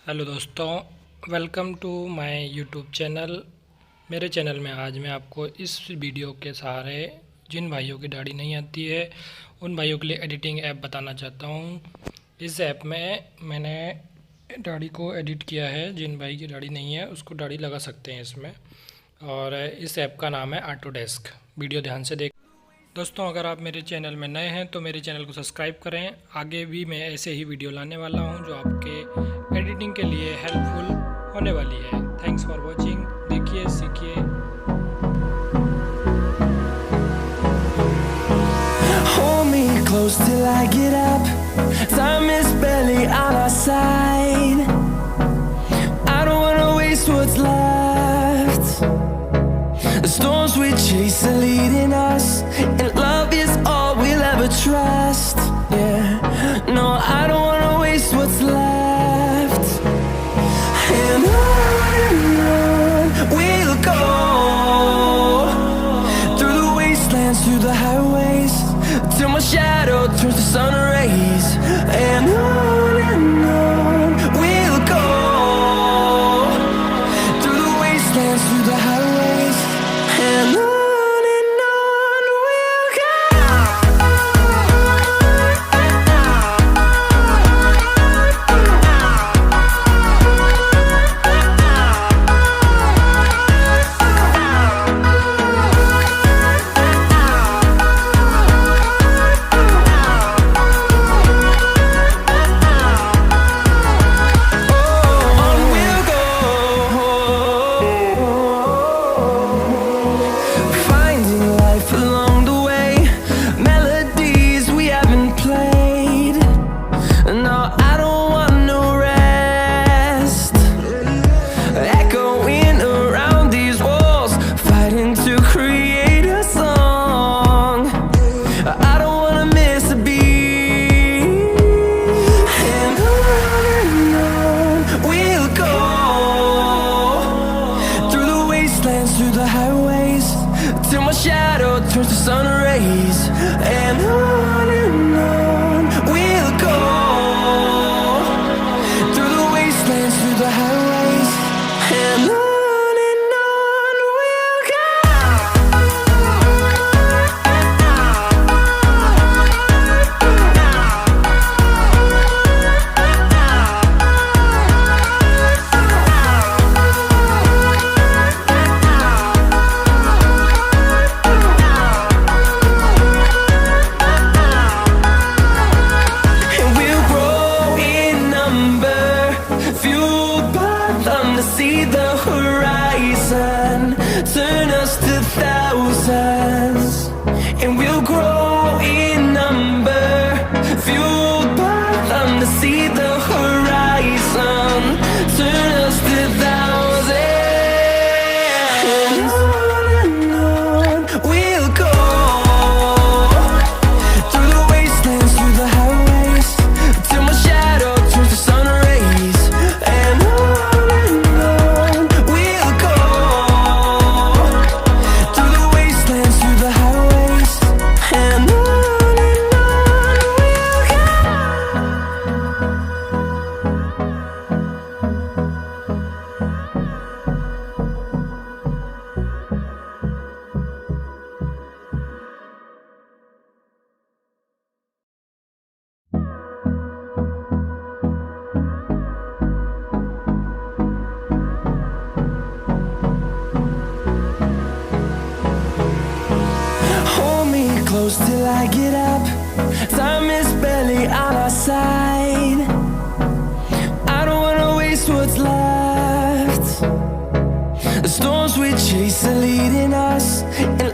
Hello दोस्तों, welcome to my YouTube channel. मेरे channel में आज मैं आपको इस वीडियो के सहारे जिन भाइयों की दाढ़ी नहीं आती है उन भाइयों के लिए एडिटिंग ऐप बताना चाहता हूँ। इस ऐप में मैंने दाढ़ी को एडिट किया है। जिन भाई की दाढ़ी नहीं है उसको दाढ़ी लगा सकते हैं इसमें, और इस ऐप का नाम है ऑटोडेस्क। वीडियो ध्यान से देख दोस्तों। अगर आप मेरे चैनल में नए हैं तो मेरे चैनल को सब्सक्राइब करें। आगे भी मैं ऐसे ही वीडियो लाने वाला हूं जो आपके एडिटिंग के लिए हेल्पफुल होने वाली है। Thanks for watching. देखिए, सीखिए। Hold me close till I get up. Time is barely on our side. I don't wanna waste what's left. The storms we chase are leading us, and love is all we'll ever trust. Yeah, no, I don't wanna waste what's left. And on we'll go, through the wastelands, through the highways, till my shadow turns to sun rays. And on we'll go, through the wastelands, through the highways, and on we'll go. Finding life along the way, melodies we haven't played. No, I don't want no rest. Echoing around these walls, fighting to create a song. I don't wanna miss a beat. And on we'll go, through the wastelands, through the highways, till my shadow turns to sun rays. And on we'll go, through the wastelands, through the highways, and on we'll go. And we'll grow in number, fueled by them to see the horizon, turn us to thousands. And we'll grow in number, fueled by them to see the horizon, turn us to thousands. And on we'll go, through the wastelands, through the highways, till my shadow turns to sun rays. And on we'll go, through the wastelands, through the highways, and on we'll go. Hold me close till I get up. Time is barely on our side. I don't wanna waste what's left. The storms we chase are leading us, and